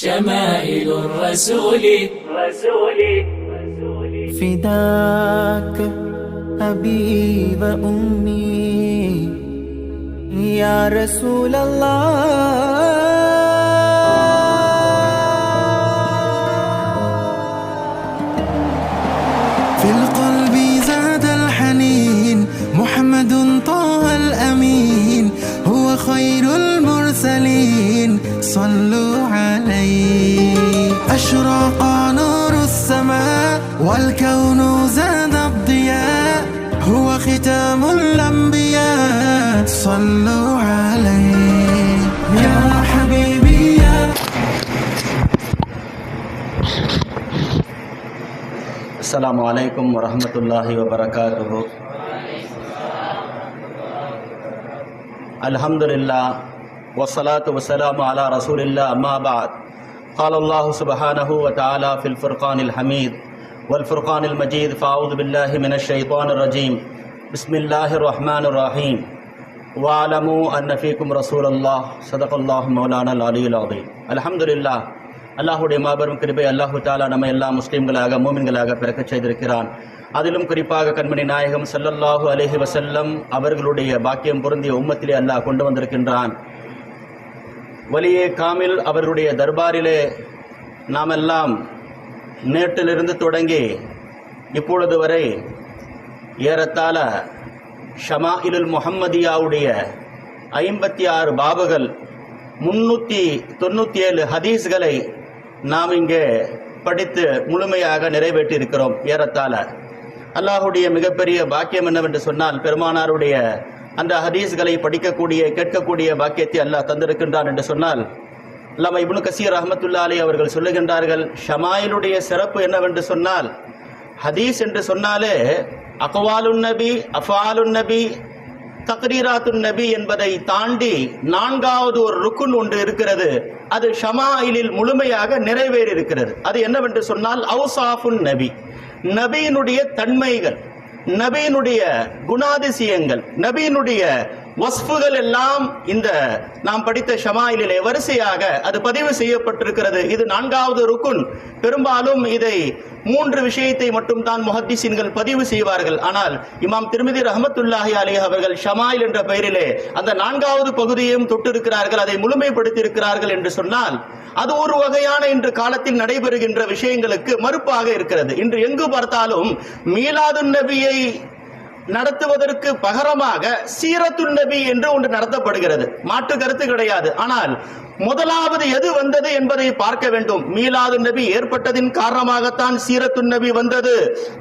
شمائل الرسول فداك أبي وأمي يا رسول الله في القلب زاد الحنين محمد طه الأمين هو خير المرسلين صلوا عليه أشرق نور السماء والكون زاد الضياء هو ختام الأنبياء صلوا عليه يا حبيبي يا السلام عليكم ورحمة الله وبركاته. الحمد لله والصلاة والسلام على رسول الله أما بعد. قال الله سبحانه وتعالى في الفرقان الحميد والفرقان المجيد فأعوذ بالله من الشيطان الرجيم بسم الله الرحمن الرحيم واعلموا أن فيكم رسول الله صدق الله مولانا العلي العظيم. الحمد لله. அல்லாஹுடைய மாபெரும் கிருபை அல்லாஹு தாலா நம்ம எல்லா முஸ்லீம்களாக மூமின்களாக பிறக்கச் செய்திருக்கிறான். அதிலும் குறிப்பாக கண்மணி நாயகம் ஸல்லல்லாஹு அலைஹி வஸல்லம் அவர்களுடைய பாக்கியம் பொருந்திய உம்மத்திலே அல்லாஹ் கொண்டு வந்திருக்கின்றான். வலியே காமில் அவர்களுடைய தர்பாரிலே நாமெல்லாம் நேற்றிலிருந்து தொடங்கி இப்பொழுது வரை ஏறத்தாழ ஷமாயிலுல் முஹம்மதியாவுடைய 56 பாபுகள் 397 ஹதீஸ்களை நாம் இங்கே படித்து முழுமையாக நிறைவேற்றி இருக்கிறோம். ஏறத்தாழ அல்லாஹுடைய மிகப்பெரிய பாக்கியம் என்னவென்று சொன்னால் பெருமானாருடைய அந்த ஹதீஸ்களை படிக்கக்கூடிய கேட்கக்கூடிய பாக்கியத்தை அல்லாஹ் தந்திருக்கின்றான் என்று சொன்னால் அல்லாமா இப்னு கசீர் ரஹ்மத்துல்லாஹி அலைஹி அவர்கள் சொல்லுகின்றார்கள், ஷமாயிலுடைய சிறப்பு என்னவென்று சொன்னால் ஹதீஸ் என்று சொன்னாலே அக்வாலுன் நபி அஃஆலுன் நபி தக்ரீராத்துன் நபி என்பதை தாண்டி 4வது ஒரு ருக்குன் ஒன்று இருக்கிறது. அது ஷமாயிலில் முழுமையாக நிறைவேறி இருக்கிறது. அது என்னவென்று சொன்னால் அவுசாஃபுன் நபி, நபியினுடைய தன்மைகள், நபியினுடைய குணாதிசயங்கள், நபியினுடைய வஸ்ஃபுகள் எல்லாம் இந்த நாம் படித்த ஷமாயிலே வரிசையாக அது பதிவு செய்யப்பட்டிருக்கிறது. இது 4வது ருக்குன். பெரும்பாலும் இதை 3 விஷயத்தை மட்டும் தான் முஹத்திஸீன்கள் பதிவு செய்வார்கள். ஆனால் இமாம் திர்மிதி ரஹ்மத்துல்லாஹி அலைஹி அவர்கள் ஷமாயில் என்ற பெயரிலே அந்த 4வது பகுதியையும் தொட்டிருக்கிறார்கள், அதை முழுமைப்படுத்தி இருக்கிறார்கள் என்று சொன்னால் அது ஒரு வகையான இன்று காலத்தில் நடைபெறுகின்ற விஷயங்களுக்கு மறுப்பாக இருக்கிறது. இன்று எங்கு பார்த்தாலும் மீலாதுன் நபியை நடத்துவதற்கு பகரமாக சீரத்துன் நபி என்று ஒன்று நடத்தப்படுகிறது. மாற்று கருத்து கிடையாது. ஆனால் முதலாவது எது வந்தது என்பதை பார்க்க வேண்டும். மீலாதுன் நபி ஏற்பட்டதின் காரணமாகத்தான் சீரத்துன் நபி வந்தது.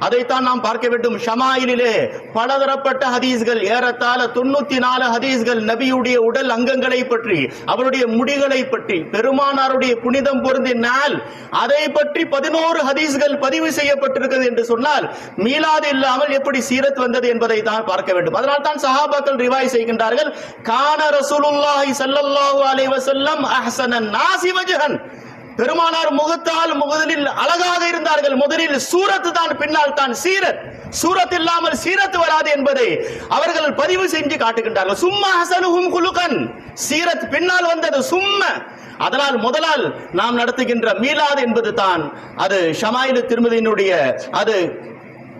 அதைத்தான் நாம் பார்க்க வேண்டும். ஷமாயிலே பலதரப்பட்ட ஹதீஸ்கள், ஏறத்தாழ 94 ஹதீஸ்கள் நபியுடைய உடல் அங்கங்களை பற்றி, அவருடைய முடிகளை பற்றி, பெருமானாருடைய புனிதம் பொருந்திய நாள் அதை பற்றி 11 ஹதீஸ்கள் பதிவு செய்யப்பட்டிருக்கிறது என்று சொன்னால் மீலாது இல்லாமல் எப்படி சீரத் வந்தது என்பதை தான் பார்க்க வேண்டும். அதனால் தான் சஹாபாக்கள் ரிவாய் செய்கின்றார்கள், கான ரசூலுல்லாஹி ஸல்லல்லாஹு அலைஹி வஸல்லம் அஹ்ஸனன் நாஸி வஜ்ஹன். பெருமானார் முகத்தால் முதலில் அழகாக இருந்தார்கள். முதலில் சூரத் தான், பின்னால் தான் சீரத். சூரத் இல்லாமல் சீரத் வராது என்பதை அவர்கள் பதிவு செஞ்சு காட்டுகின்றார்கள். சும்மா ஹஸனுஹும் குலுகன், சீரத் பின்னால் வந்தது சும்மா. அதனால் முதலால் நாம் நடத்துகின்ற மீலாத் என்பது தான் அது ஷமாயிலு திர்மிதியினுடைய அது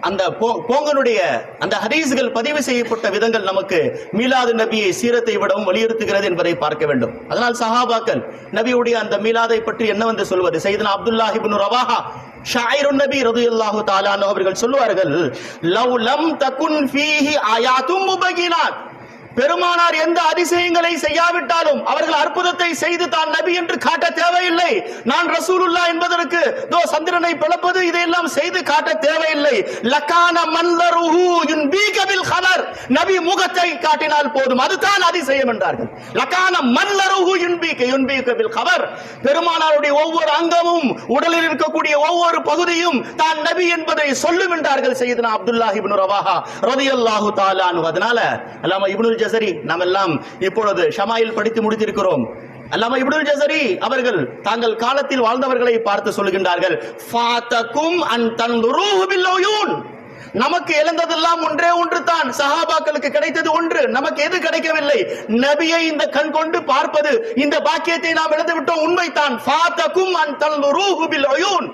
அந்த போங்கனுடைய அந்த ஹதீஸ்கள் பதிவு செய்யப்பட்ட விதங்கள் நமக்கு மீலாது நபியை சீரத்தை விடவும் வலியுறுத்துகிறது என்பதை பார்க்க வேண்டும். அதனால் சஹாபாக்கள் நபியுடைய அந்த மீலாதை பற்றி என்ன வந்து சொல்வது? சையதுனா அப்துல்லாஹ் இப்னு ரவாஹா ஷாயிருன் நபி ரலியல்லாஹு தஆலா அன்ஹு அவர்கள் சொல்வார்கள், லவ் லம் தகுன் ஃபீஹி ஆயாத்தும் முபகினாத். பெருமானார் எந்த அதிசயங்களை செய்யாவிட்டாலும் அவர்கள் அற்புதத்தை செய்து தான் நபி என்று காட்ட தேவையில்லை. நான் ரசூலுல்லாஹ் என்பதற்கு சந்திரனை பிளப்பது இதையெல்லாம் செய்து காட்ட தேவையில்லை. லகான மன்லருஹு யுன்பீக பில் கமர், நபி முகத்தை காட்டினால் போதும், அதுதான் அதிசயம் என்றார்கள். லகான மன்லருஹு யுன்பீக பில் கமர், பெருமானாருடைய ஒவ்வொரு அங்கமும் உடலில் இருக்கக்கூடிய ஒவ்வொரு பகுதியும் தான் நபி என்பதை சொல்லும் என்றார்கள் சையதுனா அப்துல்லாஹ் இப்னு ரவாஹா ரலியல்லாஹு தஆலா அன்ஹு. அதனால அல்லாமா இப்னுல் ஜஸரி நாம் எல்லாம் இப்பொழுது ஷமாயில் படித்து முடித்திருக்கிறோம். அல்லாமா இப்னுல் ஜஸரி அவர்கள் தாங்கள் காலத்தில் வாழ்ந்தவர்களை பார்த்து சொல்கின்றார்கள், ஃபாதகும் அன் தன்துருஹு பில் உயூன். நமக்கு இழந்ததெல்லாம் ஒன்றே ஒன்று தான். சஹாபாக்களுக்கு கிடைத்தது ஒன்று, நமக்கு எது கிடைக்கவில்லை? நபியை இந்த கண் கொண்டு பார்ப்பது. இந்த பாக்கியத்தை நாம் இழந்து விட்டோம், உண்மைதான். ஃபாதகும் அன் தன்லுரூஹு பில் உயூன்.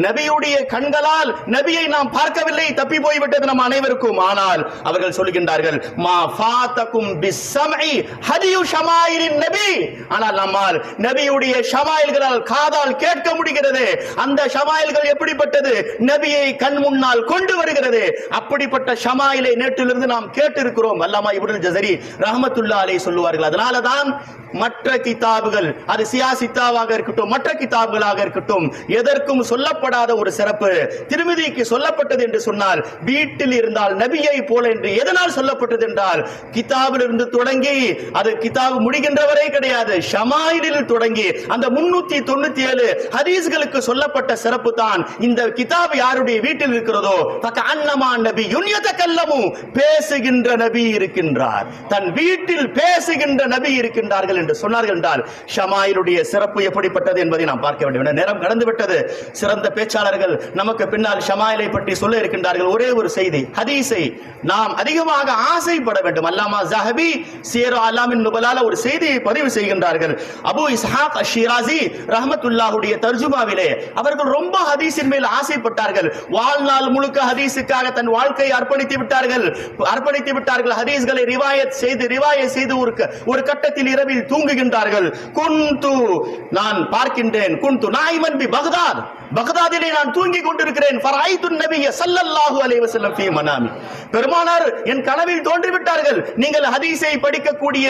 நபியுடைய கண்களால் நபியை நாம் பார்க்கவில்லை, தப்பி போய்விட்டது நம் அனைவருக்கும். ஆனால் அவர்கள் சொல்கின்றார்கள், மா ஃபாதகும் பிஸ்ஸம்இ ஹதியு ஷமாயிலின் நபி. ஆனால் நம்மால் நபியுடைய ஷமாயில்களால் காதால் கேட்க முடிகிறது. அந்த ஷமாயில்கள் எப்படிப்பட்டது? நபியை கண் முன்னால் கொண்டு வருகிறது. அப்படிப்பட்ட ஷமாயிலை நேற்றிலிருந்து நாம் கேட்டிருக்கிறோம். அல்லாமா இப்னுல் ஜஸரி ரஹ்மத்துல்லாஹி அலைஹி சொல்லுவார்கள், அதனாலதான் மற்ற கிதாபுகள், அது சியாசித்தாவாக இருக்கட்டும், மற்ற கிதாபுகளாக இருக்கட்டும், எதற்கும் சொல்லப்படாத ஒரு சிறப்பு திருமிதிக்கு சொல்லப்பட்டது என்று சொன்னால், வீட்டில் இருந்தால் நபியை போல என்று எதனால் சொல்லப்பட்டது என்றால், கிதாபில் இருந்து தொடங்கி அது கிதாபு முடிகின்ற வரை கிடையாது, ஷமாயிலில் தொடங்கி அந்த 397 ஹதீஸ்களுக்கு சொல்லப்பட்ட சிறப்பு தான். இந்த கிதாப் யாருடைய வீட்டில் இருக்கிறதோ, ஃபகஅன்னமா நபியுன் யதகல்லமு, பேசுகின்ற நபி இருக்கின்றார், தன் வீட்டில் பேசுகின்ற நபி இருக்கின்றார்கள் என்று சொன்னார்கள் என்றால், ஷமாயிலுடைய சிறப்பு எப்படிப்பட்டது என்பதை நாம் பார்க்க வேண்டும். நேரம் கடந்து விட்டது. சிறந்த பேச்சாளர்கள் நமக்கு பின்னால் ஷமாயிலை பற்றி சொல்ல இருக்கின்றார்கள். ஒரே ஒரு செய்தி, ஹதீஸை நாம் அதிகமாக ஆசைப்பட வேண்டும். அல்லாமா ஸஹபி சீர் அலாமின் நுபலால ஒரு செய்தியை பதிவு செய்கின்றார்கள். அபு இஸ்ஹாக் அஷ்-ஷிராஸி ரஹ்மத்துல்லாஹுடைய தர்ஜுமாவிலே அவர்கள் ரொம்ப ஹதீஸின் மேல் ஆசைப்பட்டார்கள். வாழ்நாள் முழுக்க ஹதீஸுக்காக தன் வாழ்க்கையை அர்ப்பணித்து விட்டார்கள். ஹதீஸ்களை ரிவாயத் செய்து ஒரு கட்டத்தில் இரவில் தூங்குகின்றார்கள். நான் பார்க்கின்றேன், குந்து நாயிமன் பி பக்தாத், பக்தாதிலே நான் தூங்கிக் கொண்டிருக்கிறேன். ஃபரைதுன் நபிய ஸல்லல்லாஹு அலைஹி வஸல்லம் ஃபீ மனாமி, பெருமானார் என் கனவில் தோன்றிவிட்டார்கள். நீங்கள் ஹதீஸை படிக்கக்கூடிய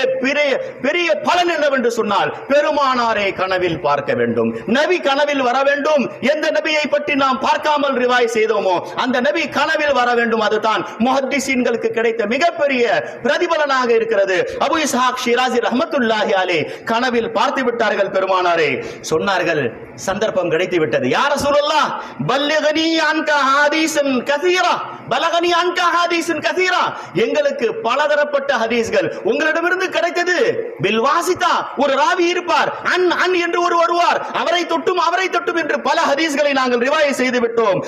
பெரிய பலன் என்னவென்று சொன்னால், பெருமானாரை கனவில் பார்க்க வேண்டும், நபி கனவில் வர வேண்டும். எந்த நபியை பற்றி நாம் பார்க்காமல் ரிவாய் செய்தோமோ அந்த நபி கனவில் வர வேண்டும். அதுதான் முஹத்திஸீன்களுக்கு கிடைத்த மிகப்பெரிய பிரதிபலனாக இருக்கிறது. அபு இஸ்ஹாக் ஷிராஸி ரஹ்மத்துல்லாஹி அலைஹி கனவில் பார்த்து விட்டார்கள் பெருமானாரை. சொன்னார்கள், சந்தர்ப்பம் கிடைத்து விட்டது, யா ரசூலல்லாஹ் பல்லிகனி அன்க ஹதீஸன் கஸீரா, பலகனி அன்க ஹதீஸன் கஸீரா, எங்களுக்கு பலதரப்பட்ட ஹதீஸ்கள் உங்களிடமிருந்து கிடைத்தது. பில் வாசிதா, ஒரு ராவி இருப்பார், அன் என்று ஒரு வருவார், அவரை தொட்டும் என்று பல ஹதீஸ்களை நாங்கள் ரிவாய் செய்து விட்டோம்.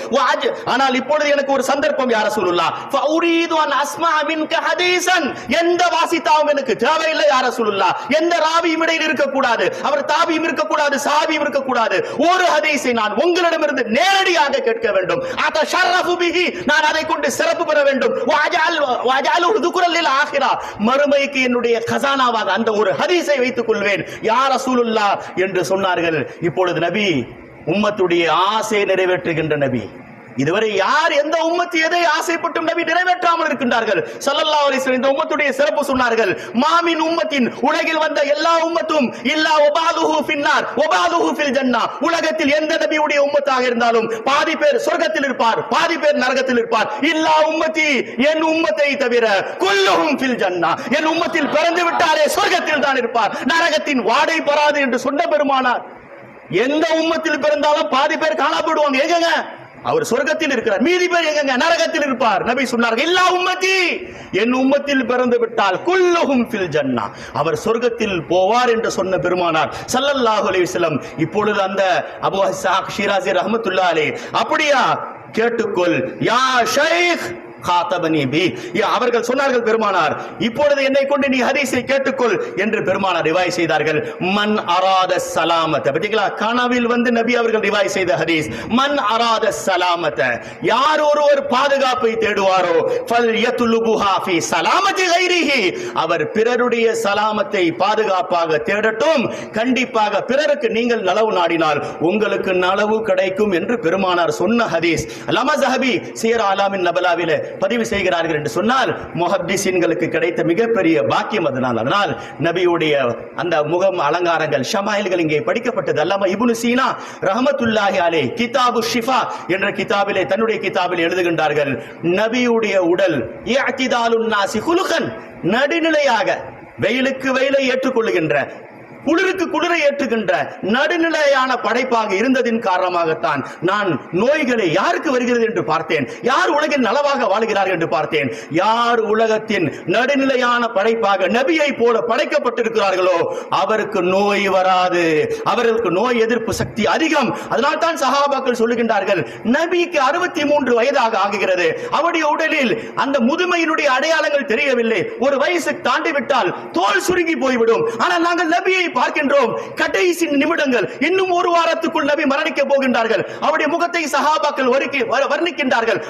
ஆனால் இப்பொழுது எனக்கு ஒரு சந்தர்ப்பம், யா ரசூலுல்லாஹ் ஃபஉரீது அன் அஸ்மா மின்க ஹதீஸன், எந்த வாசிதாவும் எனக்கு தேவையில்லை யா ரசூலுல்லாஹ், எந்த ராவியும் இடையில் இருக்கக்கூடாது, அவர் தாபியும் இருக்கக்கூடாது, சஹாபியும் இருக்கக்கூடாது, ஒரு ஹதீஸை நான் உங்களிடமிருந்து நேரடியாக கேட்க வேண்டும். அதஷரஃபு பிஹி, நான் அதை கொண்டு சிறப்பு பெற வேண்டும். வஅஜஅலுஹு துக்ரல் லில் ஆখিরা, மறுமைக்கு என்னுடைய கசானாவாக அந்த ஒரு ஹதீஸை வைத்துக் கொள்வேன் யா ரசூலுல்லாஹ் என்று சொன்னார்கள். இப்பொழுது நபி உம்மத்துடைய ஆசை நிறைவேற்றுகின்ற நபி. இதுவரை யார் எந்த உம்மத்து எதை ஆசைப்பட்டும் நபி நிறைவேற்றாமல் இருக்கின்றார்கள். ஸல்லல்லாஹு அலைஹி வஸல்லம் இந்த உம்மத்துடைய சிறப்பு சொன்னார்கள். மாமின் உம்மத்தின், உலகில் வந்த எல்லா உம்மத்தும் இல்லா வபாலுஹு ஃபின்னார் வபாலுஹு ஃபில் ஜன்னah, உலகத்தில் எந்த நபியுடைய உம்மத்தாக இருந்தாலும் பாதி பேர் சொர்க்கத்தில் இருப்பார், பாதி பேர் நரகத்தில் இருப்பார். இல்லா உம்மத்தி, என் உம்மத்தை தவிர, குல்லுஹும் ஃபில் ஜன்னah, என் உம்மத்தில் பிறந்து விட்டாரே சொர்க்கத்தில் தான் இருப்பார், நரகத்தின் வாடை பராது என்று சொன்ன பெருமானார். எந்த உம்மத்தில் பிறந்தாலும் பாதி பேர் காணா போடுவாங்க. எங்கங்க அவர் சொர்க்கத்தில் இருக்கிறார், மீதி பேர் எங்க நரகத்தில் இருப்பார். நபி சொன்னார்கள், இல்லா உம்மத்தி, என் உம்மத்தில் பிறந்து விட்டால் குல்லுஹும் ஃபில் ஜன்னah, அவர் சொர்க்கத்தில் போவார் என்று சொன்ன பெருமானார் ஸல்லல்லாஹு அலைஹி வஸல்லம். இப்பொழுது அந்த அபூ இஸ்ஹாக் ஷிராஸி ரஹ்மத்துல்லாஹி அலைஹி, அப்படியா, கேட்டுக்கொள் யா ஷைக் காத்தபனி பி, அவர்கள் சொன்னார்கள் பெருமானார், இப்பொழுது என்னை கொண்டு நீ ஹதீஸை கேட்டுக்கொள் என்று பெருமானார் ரிவாய் செய்தார்கள். மன் அராத ஸலாமத, பத்திங்களா, கனவில் வந்து நபி அவர்கள் ரிவாய் செய்த ஹதீஸ். மன் அராத ஸலாமத, யார் ஒருவர் பாதுகாப்பை தேடுவாரோ, ஃபல் யத்லுபுஹா ஃபீ ஸலாமதி கைரிஹி, அவர் பிறருடைய சலாமத்தை பாதுகாப்பாக தேடட்டும். கண்டிப்பாக பிறருக்கு நீங்கள் நலவு நாடினால் உங்களுக்கு நலவு கிடைக்கும் என்று பெருமானார் சொன்ன ஹதீஸ். அல்லாமா ஸஹபி சீர் அலாமின் நபலாவிலே பதிவு செய்கிறார்கள் என்று சொன்னால், முஹத்திஸீன்களுக்கு கிடைத்த மிகப்பெரிய பாக்கியம் அதனால் நபியுடைய அந்த முகம் அலங்காரங்கள் ஷமாயில்கள் இங்கே படிக்கப்பட்டது. அல்லாமா இப்னு சீனா ரஹ்மத்துல்லாஹி அலைஹி கிதாபு ஷிஃபா என்ற கிதாபிலே, தன்னுடைய கிதாபில் எழுதுகின்றார்கள், நபியுடைய உடல் இஅ்திதாலுன் நாஸி குலுகன், நடுநிலையாக வெயிலுக்கு வெயிலை ஏற்றுக்கொள்ளுகின்ற, குளிருக்கு குளிரை ஏற்றுகின்ற நடுநிலையான படைப்பாக இருந்ததின் காரணமாகத்தான் நான் நோய்களை யாருக்கு வருகிறது என்று பார்த்தேன், யார் உலகில் நலவாக வாழ்கிறார்கள் என்று பார்த்தேன். யார் உலகத்தின் நடுநிலையான படைப்பாக நபியை போல படைக்கப்பட்டிருக்கிறார்களோ அவருக்கு நோய் வராது, அவர்களுக்கு நோய் எதிர்ப்பு சக்தி அதிகம். அதனால் தான் சஹாபாக்கள் சொல்லுகின்றார்கள், நபிக்கு 63 வயதாக ஆகுகிறது, அவருடைய உடலில் அந்த முதுமையினுடைய அடையாளங்கள் தெரியவில்லை. ஒரு வயசு தாண்டிவிட்டால் தோல் சுருங்கி போய்விடும். ஆனால் நாங்கள் நபியை பார்க்கின்றோம், கடைசி நிமிடங்கள், இன்னும் ஒரு வாரத்துக்குள் நபி மரணிக்க போகின்றார்கள். அவருடைய முகத்தை சஹாபாக்கள் வர்ணிக்கின்றார்கள்.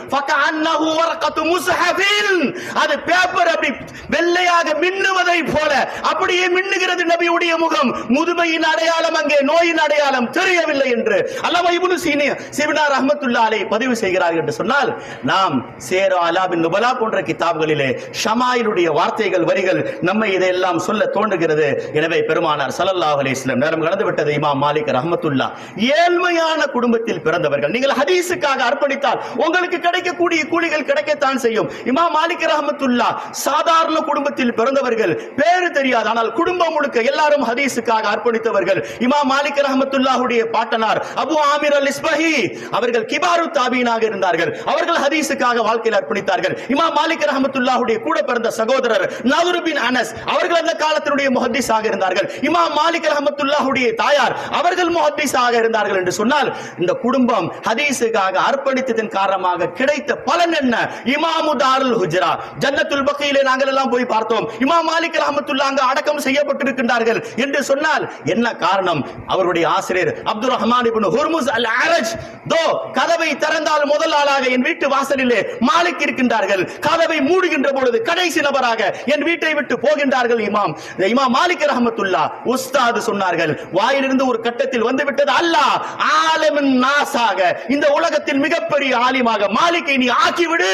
அது பேப்பர் அப்படி வெள்ளையாக மின்னுவதை போல அப்படியே மின்னுகிறது நபியுடைய முகம். முதுமையின் அடையாளம் அங்கே, நோயின் அடையாளம் தெரியவில்லை என்று அல்லாமா இப்னு சீனா ரஹ்மத்துல்லாஹி அலைஹி பதிவு செய்கிறார்கள் என்று சொன்னால், நாம் சேர் அலாபின் நுபலா போன்ற கிதாபுகளிலே ஷமாயிலுடைய வார்த்தைகள் வரிகள் நம்மை இதையெல்லாம் சொல்ல தோன்றுகிறது. எனவே பெருமானார் ஸல்லல்லாஹு அலைஹி வஸல்லம் நேரம் கடந்து விட்டது. இமாம் மாலிக் ரஹ்மத்துல்லாஹ் ஏழ்மையான குடும்பத்தில் பிறந்தவர்கள். நீங்கள் ஹதீஸுக்காக அர்ப்பணித்தால் உங்களுக்கு கிடைக்கக்கூடிய கூலிகள் கிடைக்கத்தான் செய்யும். இமாம் மாலிக் ரஹ்மத்துல்லாஹ் சாதாரண குடும்பத்தில் பிறந்தவர்கள், பேரு தெரியாது, ஆனால் குடும்பம் முழுக்க எல்லாரும் ஹதீஸுக்காக அர்ப்பணித்தவர்கள். இமாம் மாலிக் ரஹ்மத்துல்லாஹுடைய பாட்டனார் அபு ஆமிர் அல் இஸ்பஹி அவர்கள் கிபாரு தாபீனாக இருந்தார்கள். அவர்கள் ஹதீஸுக்காக வாழ்க்கையில் அர்ப்பணித்தார்கள். இமாம் மாலிக் ரஹ்மத்துல்லாஹுடைய கூட பிறந்த சகோதரர் நதுர் பின் அனஸ் அவர்கள் அந்த காலத்தினுடைய முஹத்திஸாக இருந்தார்கள். இமாம் மாலிக் ரஹ்மத்துல்லாஹுடைய தாயார் அவர்கள் முஹத்திஸாக இருந்தார்கள் என்று சொன்னால், இந்த குடும்பம் ஹதீஸுக்காக அர்ப்பணித்ததன் காரணமாக கிடைத்த பலன் என்ன? இமாமு தாருல் ஹுஜ்ரா, ஜன்னத்துல் பக்கீலே நாங்கள் எல்லாம் போய் பார்த்தோம். இமாம் மாலிக் ரஹ்மத்துல்லாஹ் அங்கு அடக்கம் செய்யப்பட்டிருக்கின்றார்கள் என்று சொன்னால் என்ன காரணம்? அவருடைய ஆசிரியர் அப்துல் ரஹ்மான் இப்னு ஹுர்முஸ் அல் அரஜ், தோ கதவை திறந்தால் முதல் ஆளாக என் வீட்டு வாசலிலே மாலிக் இருக்கின்றார்கள், கதவை மூடுகின்ற பொழுது கடைசி நபராக என் வீட்டை விட்டு போகின்றார்கள் இமாம் மாலிக் ரஹ்மத்துல்லாஹ். உஸ்தாது சொன்னார்கள், வாயிலிருந்து ஒரு கட்டத்தில் வந்து விட்டது, அல்லாஹ் ஆலமின் நாஸாக, இந்த உலகத்தில் மிகப்பெரிய ஆலிமாக மாலிக்கை நீ ஆக்கிவிடு.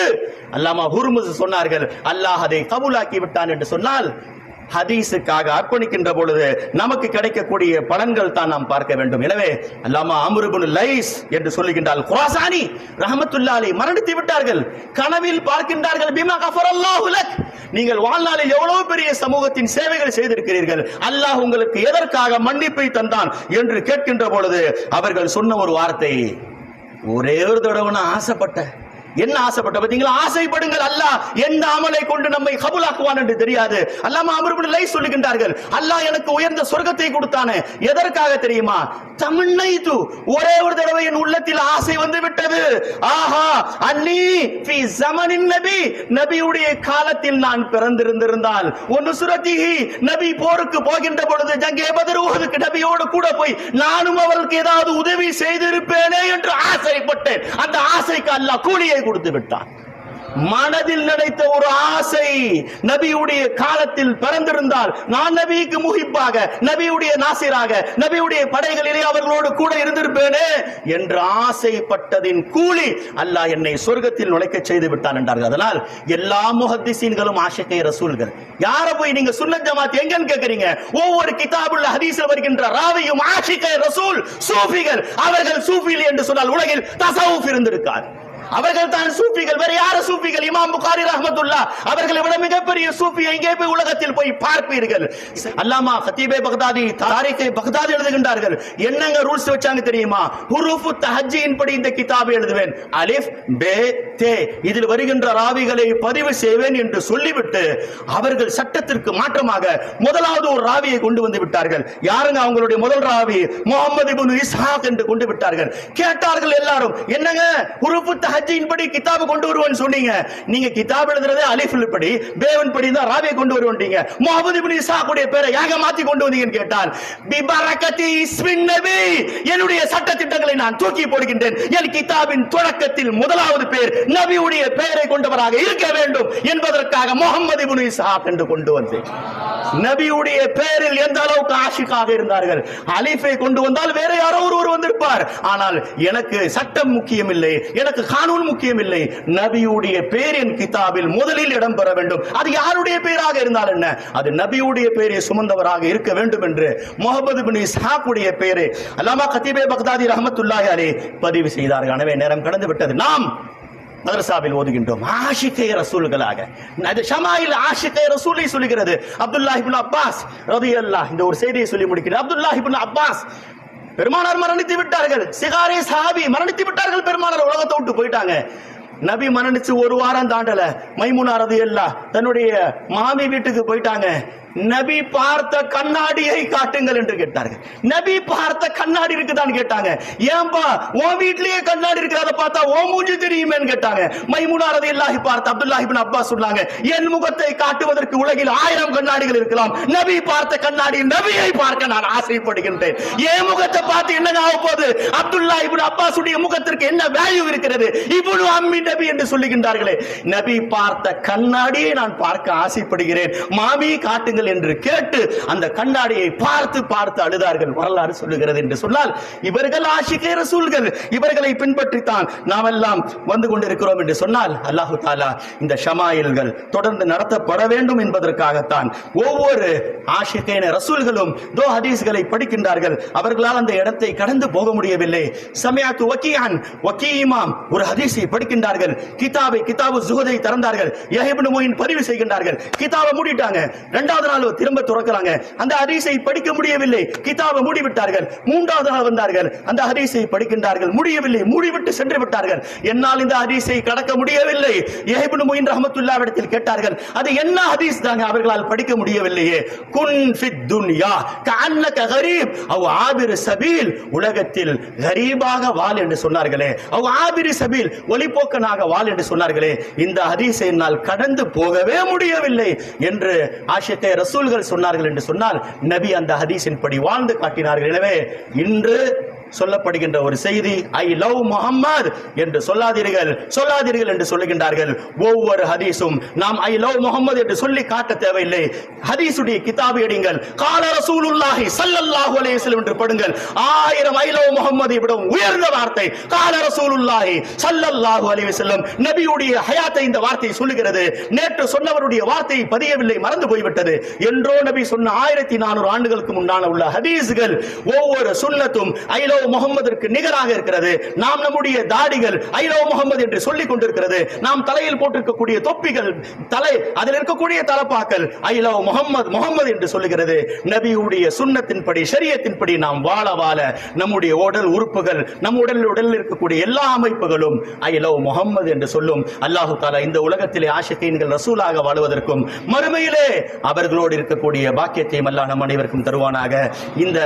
அல்லாமா ஹுர்முஸ் சொன்னார்கள், அல்லாஹ் அதை கபூலாக்கி விட்டான் என்று சொன்னால், ஹதீஸுக்காக அர்ப்பணிக்கின்ற பொழுது நமக்கு கிடைக்கக்கூடிய பலன்கள் தான் நாம் பார்க்க வேண்டும். எனவே அல்லாமா அம்ர் இப்னு லைஸ் என்று சொல்லுகின்றால், குராசானி ரஹ்மத்துல்லாஹி அலைஹி மரணித்து விட்டார்கள். கனவில் பார்க்கின்றார்கள், பிமா கஃபரல்லாஹு லக், நீங்கள் வாழ்நாளில் எவ்வளவு பெரிய சமூகத்தின் சேவைகள் செய்திருக்கிறீர்கள், அல்லாஹ் உங்களுக்கு எதற்காக மன்னிப்பை தந்தான் என்று கேட்கின்ற பொழுது அவர்கள் சொன்ன ஒரு வார்த்தை, ஒரே ஒரு தடவை நான் ஆசைப்பட்டேன். என்ன ஆசைப்பட்ட பார்த்தீங்களா? ஆசைப்படுங்கள், அல்லாஹ் எந்த அமலை கொண்டு நம்மை கபூலாக்குவான் என்று தெரியாது. அல்லாமா அம்ர் இப்னு லைஸ் சொல்லுகின்றார்கள், அல்லாஹ் எனக்கு உயர்ந்த சொர்க்கத்தை கொடுத்தானே, எதற்காக தெரியுமா? தமன்னைது, ஒரே ஒரு தடவை என் உள்ளத்தில் ஆசை வந்து விட்டது. ஆஹா அன்னி ஃபீ ஸமனின் நபி, நபியுடைய காலத்தில் நான் பிறந்திருந்தால், ஒன்னு சுரத்திஹி, நபி போருக்கு போகின்ற பொழுது ஜங்கே பத்ர் உஹதுக்கு நபியோடு கூட போய் நானும் அவருக்கு ஏதாவது உதவி செய்திருப்பேனே என்று ஆசைப்பட்டேன். அந்த ஆசைக்கு அல்லாஹ் கூலியை கொடுத்து விட்டான். மனதில் நினைத்த ஒரு ஆசை, நபியுடைய காலத்தில் பிறந்திருந்தால் நான் நபிக்கு முஹிப்பாக, நபியுடைய நாசிராக, நபியுடைய படைகளிலே அவர்களோடு கூட இருந்திருப்பேனே என்று ஆசைப்பட்டதின் கூலி அல்லாஹ் என்னை சொர்க்கத்தில் நுழைக்க செய்து விட்டான் என்றார்கள். அதனால் எல்லா முஹத்திஸீன்களும் ஆஷிகே ரசூல்கள். யார போய் நீங்க சுன்னத் ஜமாத் எங்கன்னு கேக்குறீங்க? ஒவ்வொரு கிதாபுல் ஹதீஸ்ல வருகின்ற ராவியும் ஆஷிகே ரசூல், சூஃபிகள். அவர்கள் சூஃபிகள் என்று சொன்னால் உலகில் தஸவுஃப் இருந்திருக்கார். அவர்கள் தான் சூஃபிகள். வேற யார சூஃபிகள்? இமாம் புகாரி ரஹ்மத்துல்லாஹ் அவர்களை விட மிகப்பெரிய சூஃபி எங்கே போய் உலகத்தில் போய் பார்ப்பீர்கள்? அல்லாமா கதீபே பக்தாதி தாரீகே பக்தாதி எழுதுகின்றார்கள். என்னங்க ரூல்ஸ் வச்சாங்க தெரியுமா? ஹுரூஃபு தஹஜ்ஜின் படி இந்த கிதாபை எழுதுவேன், அலிஃப் பே தே, இதில் வருகின்ற ராவிகளை பதிவு செய்வேன் என்று சொல்லிவிட்டு அவர்கள் சட்டத்திற்கு மாற்றமாக முதலாவது ஒரு ராவியை கொண்டு வந்து விட்டார்கள். யாருங்க அவங்களுடைய முதல் ராவி? முஹம்மது இப்னு இஸ்ஹாக் என்று கொண்டு விட்டார்கள். கேட்டார்கள் எல்லாரும், என்னங்க ஹுரூஃபு தஹஜ்ஜின் படி கிதாபை கொண்டு வருவேன்னு சொன்னீங்க, நீங்க கிதாப் எழுதுறதே அலிஃபில் படி பேவன் படி தான் ராவியை கொண்டு வருவீங்க, முஹம்மது இப்னு இஸ்ஹாக் உடைய பேரை யாக மாத்தி கொண்டு வந்தீங்கன்னு கேட்டால், பிபரக்கத்தி இஸ்மின் நபி, என்னுடைய சட்ட திட்டங்களை நான் தூக்கி போடுகின்றேன். என் கிதாபின் தொடக்கத்தில் முதலாவது பேர் நபியுடைய பெயரை கொண்டவராக இருக்க வேண்டும் என்பதற்காக முஹம்மது இப்னு இஸ்ஹாக் என்று கொண்டு வந்தேன். நபியுடைய பெயரில் எந்த அளவுக்கு ஆஷிக்காக இருந்தார்கள். அலிஃபை கொண்டு வந்தால் வேற யாரோ ஒருவர் வந்திருப்பார். ஆனால் எனக்கு சட்டம் முக்கியம் இல்லை, எனக்கு கானூன் முக்கியம் இல்லை, நபியுடைய பெயர் என் கிதாபில் முதலில் இடம் பெற வேண்டும். அது யாருடைய பெயராக இருந்தால் என்ன, அது நபியுடைய பெயரை சுமந்தவராக இருக்க வேண்டும் என்று முஹம்மது இப்னு இஸ்ஹாக் உடைய பெயரை அல்லாமா கதீபே பக்தாதி ரஹ்மத்துல்லாஹி அலைஹி பதிவு செய்தார்கள். எனவே நேரம் கடந்து விட்டது. நாம் மதரசாவில் ஓதுகின்றோம். ஆஷிகே ரசூல்களாக அது ஷமாயில் ஆஷிகே ரசூலை சொல்லுகிறது. அப்துல்லாஹ் இப்னு அப்பாஸ் ரலியல்லாஹு இந்த ஒரு செய்தியை சொல்லி முடிக்கிறார். அப்துல்லாஹ் இப்னு அப்பாஸ் பெருமானார் மரணித்து விட்டார்கள். சிகாரே சஹாபி மரணித்து விட்டார்கள். பெருமானார் உலகத்தை விட்டு போயிட்டாங்க. நபி மரணிச்சு ஒரு வாரம் தாண்டல. மைமுனா ரலியல்லாஹு தன்னுடைய மாமி வீட்டுக்கு போயிட்டாங்க. நபி பார்த்த கண்ணாடியை காட்டுங்கள் என்று கேட்டார்கள். நபி பார்த்த கண்ணாடி இருக்குதான்னு கேட்டாங்க. ஏன்பா உன் வீட்லயே கண்ணாடி இருக்கு, அதை பார்த்தா ஓ மூஞ்சி தெரியுமேன்னு கேட்டாங்க. மைமுனா ரலியல்லாஹு பார்த்த அப்துல்லாஹ் இப்னு அப்பாஸ் சொன்னாங்க, என் முகத்தை காட்டுவதற்கு உலகில் 1000 கண்ணாடிகள் இருக்கலாம். நபி பார்த்த கண்ணாடி நபியை பார்க்க நான் ஆசைப்படுகின்றேன். என் முகத்தை பார்த்து என்ன ஆக போகுது? அப்துல்லாஹ் இப்னு அப்பாஸ் உடைய முகத்திற்கு என்ன வேல்யூ இருக்கிறது? இப்னு அம்மி நபி என்று சொல்லுகின்றார்களே. நபி பார்த்த கண்ணாடியை நான் பார்க்க ஆசைப்படுகிறேன், மாமி காட்டுங்கள் என்று கேட்டு அந்த கண்ணாடியை பார்த்து பார்த்து அழுதார்கள். வரலாறு சொல்லுகிறது என்று சொன்னால் இவர்கள் ஆஷிகே ரசூல்கள். இவர்களை பின்பற்றித்தான் நாம் எல்லாம் வந்து கொண்டிருக்கிறோம் என்று சொன்னால் அல்லாஹு தஆலா இந்த ஷமாயில்கள் தொடர்ந்து நடத்தப்பட வேண்டும் என்பதற்காகத்தான் ஒவ்வொரு ஆஷிகே ரசூல்களும் தோ ஹதீஸ்களை படிக்கின்றார்கள். அவர்களால் அந்த இடத்தை கடந்து போக முடியவில்லை. சமிஅத்து வக்கீஅன் வக்கீ இமாம் ஒரு ஹதீஸை படிக்கின்றார்கள். கிதாபு ஸுஹதை திறந்தார்கள். யஹ்யா இப்னு முயின் பதிவு செய்கின்றார்கள். கிதாபை மூடிட்டாங்க. இரண்டாவது நாள் திரும்ப துறக்கறாங்க. அந்த ஹதீஸை படிக்க முடியவில்லை. கிதாபை மூடிவிட்டார்கள். மூன்றாவது நாள் வந்தார்கள். அந்த ஹதீஸை படிக்கின்றார்கள். முடியவில்லை. மூடிவிட்டு சென்று விட்டார்கள். என்னால் இந்த ஹதீஸை கடக்க முடியவில்லை. யஹ்யா இப்னு முயின் ரஹ்மத்துல்லாஹி இடத்தில் கேட்டார்கள், அது என்ன ஹதீஸ் தாங்க அவர்களால் படிக்க முடியவில்லையே? குன் ஃபித் துன்யா கஅன்னக கரீப் அவ் ஆபிர் சபீல், உலகத்தில் கரீபாக வாழ் என்று சொன்னார்களே, அவ் ஆபிர் சபீல் ஒளிபோக்கனாக வாழ் என்று சொன்னார்களே, இந்த ஹதீஸை என்னால் கடந்து போகவே முடியவில்லை என்று ஆஷிகே ரசூல்கள் சொன்னார்கள் என்று சொன்னால் நபி அந்த ஹதீஸின் படி வாழ்ந்து காட்டினார்கள். எனவே இன்று சொல்லப்படுகின்ற ஒரு செய்தி, ஐ லவ் முஹம்மது என்று சொல்லாதீர்கள் என்று சொல்லுகின்றார்கள். ஒவ்வொரு ஹதீஸும் நாம் ஐ லவ் முஹம்மது என்று சொல்லி காட்ட தேவையில்லை. ஹதீஸுடைய கிதாபை எடுங்கள். கால ரசூலுல்லாஹி ஸல்லல்லாஹு அலைஹி வஸல்லம் என்று படுங்கள். 1000 ஐ லவ் முஹம்மதை விட உயர்ந்த வார்த்தை கால ரசூலுல்லாஹி ஸல்லல்லாஹு அலைஹி வஸல்லம். நபியுடைய ஹயாத்தை இந்த வார்த்தை சொல்லுகிறது. நேற்று சொன்னவருடைய வார்த்தை பதியவில்லை, மறந்து போய்விட்டது. என்றோ நபி சொன்ன 1400 ஆண்டுகளுக்கு முன்னான உள்ள ஹதீஸ்கள் ஒவ்வொரு சுன்னத்தும் ஐ லவ் முஹம்மதிற்கு நிகராக இருக்கிறது. நாம் நம்முடைய தாடிகள் ஐ லவ் முஹம்மது என்று சொல்லிக் கொண்டிருக்கிறது. நாம் தலையில் போட்டிருக்கக்கூடிய தொப்பிகள், அதில் இருக்கக்கூடிய தலப்பாக்கள் ஐ லவ் முஹம்மது என்று சொல்லுகிறது. நபியுடைய சுன்னத்தின்படி ஷரியத்தின்படி நாம் வாழ நம்முடைய உடல் உறுப்புகள், நம் உடலில் இருக்கக்கூடிய எல்லா அமைப்புகளும் ஐ லவ் முஹம்மது என்று சொல்லும். அல்லாஹு தஆலா இந்த உலகத்திலே ஆஷிகீன்கள் ரசூலாக வாழுவதற்கும் மறுமையிலே அவர்களோடு இருக்கக்கூடிய பாக்கியத்தையும் அல்லாஹ் நம் அனைவருக்கும் தருவானாக. இந்த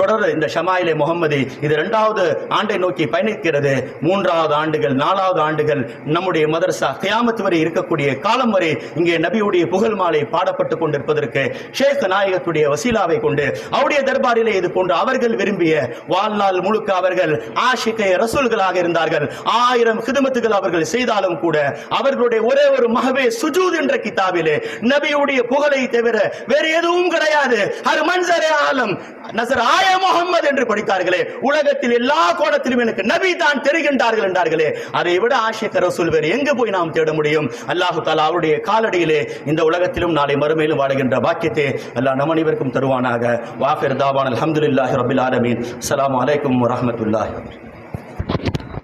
தொடர் இந்த ஷமாயிலே முஹம்மதி இது 2வது ஆண்டை நோக்கி பயணிக்கிறது. 3வது ஆண்டுகள் 4வது ஆண்டுகள் நம்முடைய மதரசா கியாமத் வரை இருக்கக்கூடிய காலம் வரை இங்கே நபியுடைய புகழ் மாலை பாடப்பட்டுக் கொண்டிருப்பதற்கு ஷேக் நாயகத்துடைய வசீலாவை கொண்டு அவருடைய தர்பாரிலே இது போன்று அவர்கள் விரும்பிய வாழ்நாள் முழுக்க அவர்கள் ஆஷிகே ரசூல்களாக இருந்தார்கள். 1000 ஹிதமத்துகள் அவர்கள் செய்தாலும் கூட அவர்களுடைய ஒரே ஒரு மஹவே சுஜூத் என்ற கிதாபிலே நபியுடைய புகழை தவிர வேறு எதுவும் கிடையாது. ஹர் மன்சரே ஆலம் நஸர் ஆய முஹம்மது என்று படித்தார்களே, உலகத்தில் எல்லா கோணத்திலும் எனக்கு நபி தான் தெரிகின்றார்கள் என்றார்களே, அதை விட ஆஷிகே ரசூல் வேறு எங்கு போய் நாம் தேட முடியும்? அல்லாஹு தஆலா அவருடைய காலடியிலே இந்த உலகத்திலும் நாளை மறுமையிலும் வாழுகின்ற பாக்கியத்தை அல்லாஹ் நம் அனைவருக்கும் தருவானாக. வாஃபிர் தாவான் அல்ஹம்துலில்லாஹி ரப்பில் ஆலமீன். அஸ்ஸலாமு அலைக்கும் வரஹ்மத்துல்லாஹி.